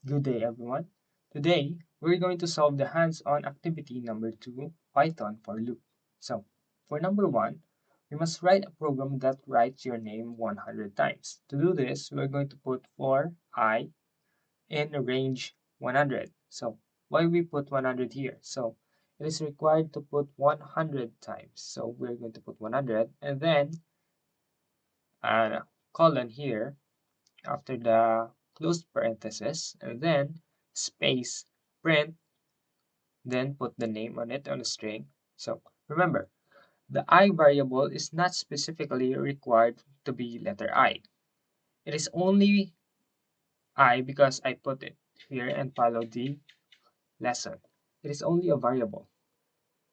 Good day, everyone. Today, we're going to solve the hands-on activity number 2, Python for loop. So, for number 1, we must write a program that writes your name 100 times. To do this, we're going to put for I in range 100. So, why we put 100 here? So, it is required to put 100 times. So, we're going to put 100 and then a colon here after the closed parenthesis and then space print, then put the name on it on a string. So remember, the I variable is not specifically required to be letter I. It is only I because I put it here and follow the lesson. It is only a variable.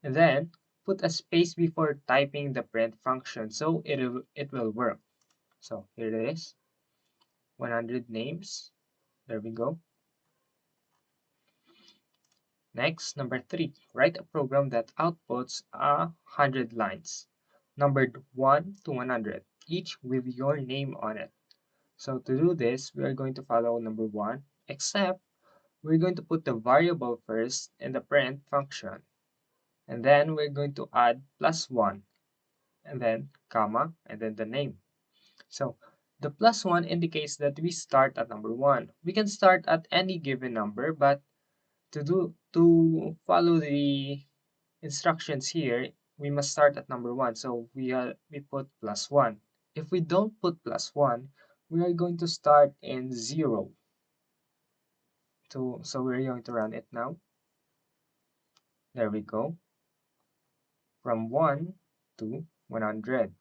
And then put a space before typing the print function so it will work. So here it is, 100 names. There we go. Next, number 3, write a program that outputs 100 lines, numbered 1 to 100, each with your name on it. So to do this, we are going to follow number 1, except we're going to put the variable first in the print function, and then we're going to add +1, and then comma, and then the name. So the +1 indicates that we start at number 1. We can start at any given number, but to follow the instructions here, we must start at number 1. So we put +1. If we don't put +1, we are going to start in 0. So we're going to run it now. There we go. From 1 to 100.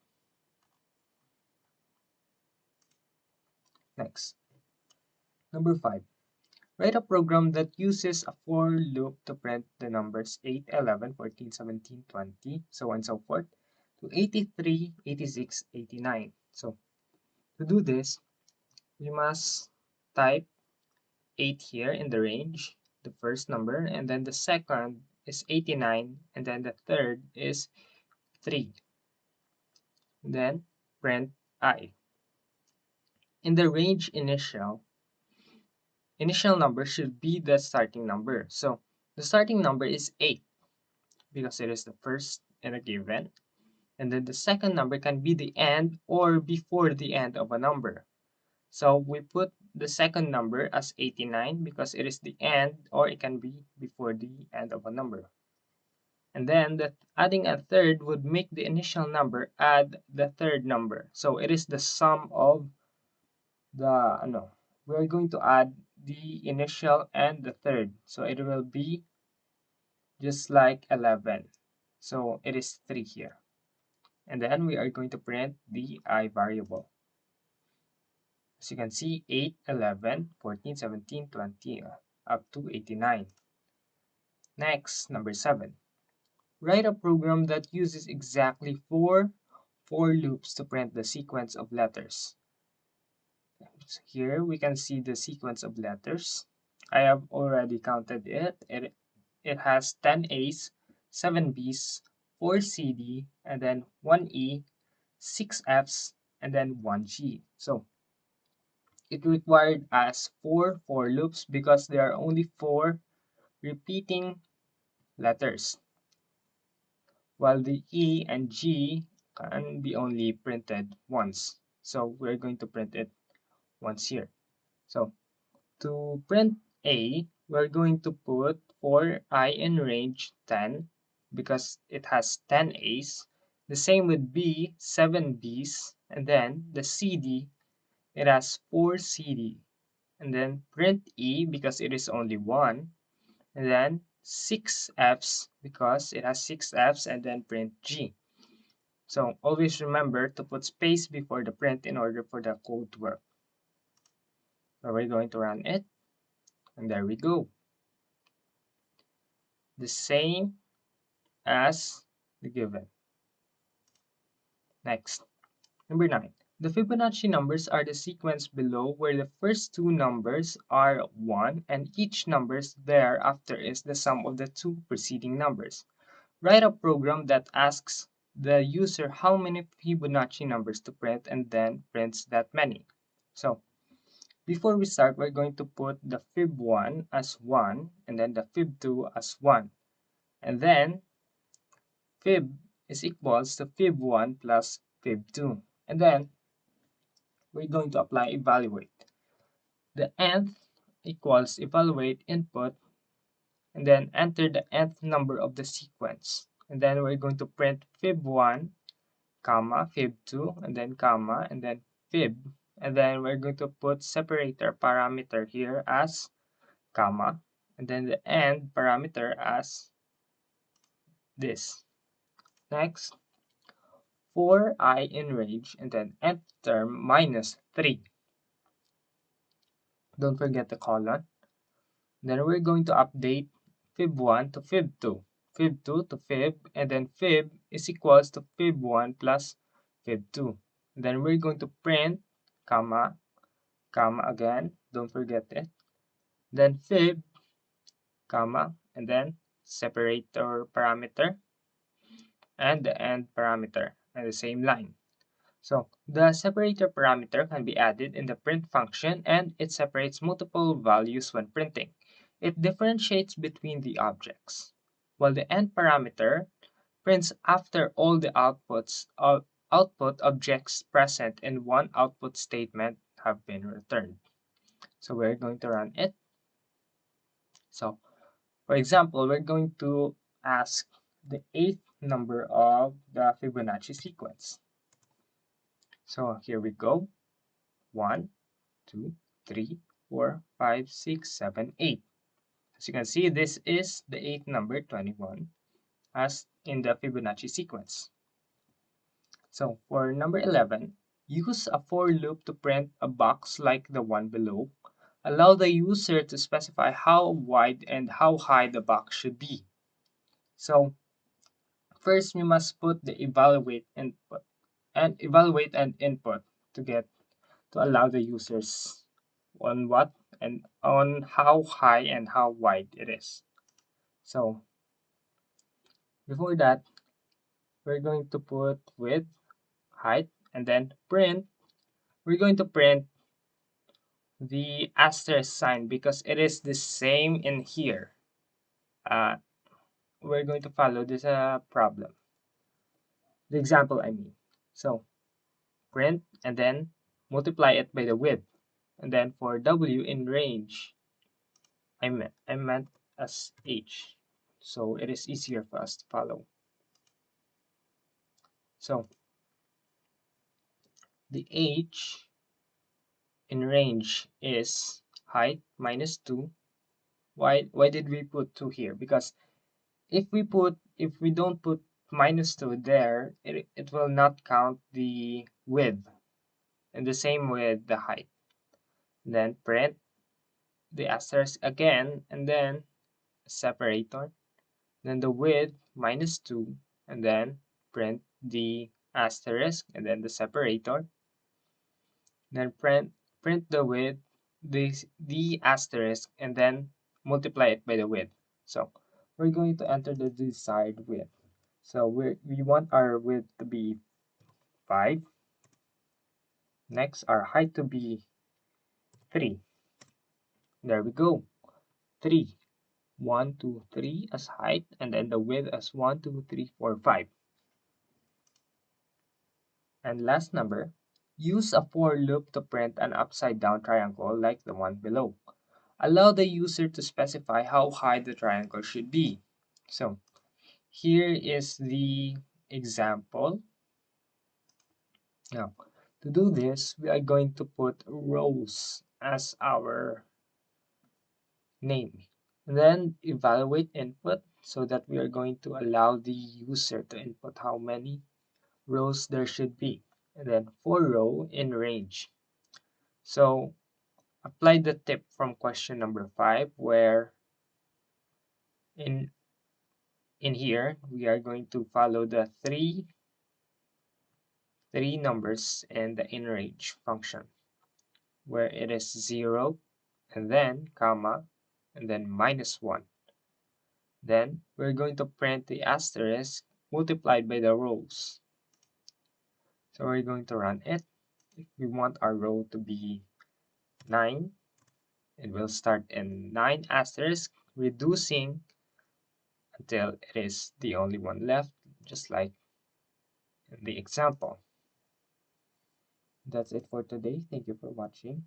Next. Number 5. Write a program that uses a for loop to print the numbers 8, 11, 14, 17, 20, so on and so forth, to 83, 86, 89. So to do this, we must type 8 here in the range, the first number, and then the second is 89, and then the third is 3. Then print I. In the range initial number should be the starting number. So the starting number is 8 because it is the first in a given. And then the second number can be the end or before the end of a number. So we put the second number as 89 because it is the end or it can be before the end of a number. And then adding a third would make the initial number add the third number. So it is the sum of we're going to add the initial and the third. So it will be just like 11. So it is 3 here. And then we are going to print the I variable. As you can see, 8, 11, 14, 17, 20, up to 89. Next, number 7. Write a program that uses exactly 4 for loops to print the sequence of letters. So here we can see the sequence of letters. I have already counted it. It has 10 A's, 7 B's, 4 CD, and then 1 E, 6 F's, and then 1 G. So it required us 4 for loops because there are only 4 repeating letters, while the E and G can be only printed once. So we're going to print it once here. So to print A, we're going to put for I in range 10 because it has 10 A's. The same with B, 7 B's, and then the CD, it has 4 CD. And then print E because it is only 1, and then 6 F's because it has 6 F's, and then print G. So always remember to put space before the print in order for the code to work. So we're going to run it, and there we go. The same as the given. Next, number 9. The Fibonacci numbers are the sequence below where the first two numbers are 1 and each numbers thereafter is the sum of the two preceding numbers. Write a program that asks the user how many Fibonacci numbers to print and then prints that many. So before we start, we're going to put the fib1 as 1 and then the fib2 as 1. And then fib is equals to fib1 plus fib2. And then we're going to apply evaluate. The nth equals evaluate input and then enter the nth number of the sequence. And then we're going to print fib1, comma, fib2, and then comma, and then fib. And then we're going to put separator parameter here as comma, and then the end parameter as this. Next, for I in range, and then nth term minus 3. Don't forget the colon. Then we're going to update fib1 to fib2, fib2 to fib, and then fib is equals to fib1 plus fib2. Then we're going to print, comma, comma again, don't forget it. Then fib, comma, and then separator parameter and the end parameter and the same line. So the separator parameter can be added in the print function and it separates multiple values when printing. It differentiates between the objects, while the end parameter prints after all the output objects present in one output statement have been returned. So we're going to run it. So for example, we're going to ask the 8th number of the Fibonacci sequence. So here we go. 1, 2, 3, 4, 5, 6, 7, 8. As you can see, this is the 8th number, 21, as in the Fibonacci sequence. So for number 11, use a for loop to print a box like the one below. Allow the user to specify how wide and how high the box should be. So first, we must put the evaluate and input to allow the users on what and on how high and how wide it is. So before that, we're going to put width, height, and then print. We're going to print the asterisk sign because it is the same in here. We're going to follow this problem. The example, I mean. So print and then multiply it by the width. And then for W in range, I meant as H. So it is easier for us to follow. So the H in range is height minus 2. Why did we put 2 here? Because if we don't put minus 2 there, it will not count the width. And the same with the height. Then print the asterisk again and then separator. Then the width minus 2 and then print the asterisk and then the separator. Then print the width, the asterisk, and then multiply it by the width. So we're going to enter the desired width. So we want our width to be 5. Next, our height to be 3. There we go. 3. 1, 2, 3 as height, and then the width as 1, 2, 3, 4, 5. And last number, use a for loop to print an upside down triangle like the one below. Allow the user to specify how high the triangle should be. So here is the example. Now, to do this, we are going to put rows as our name. Then evaluate input so that we are going to allow the user to input how many rows there should be. And then for row in range. So apply the tip from question number 5 where in here we are going to follow the three numbers in the in range function where it is 0 and then comma and then minus 1. Then we're going to print the asterisk multiplied by the rows. So we're going to run it. If we want our row to be 9. It will start in 9 asterisk, reducing until it is the only one left, just like in the example. That's it for today. Thank you for watching.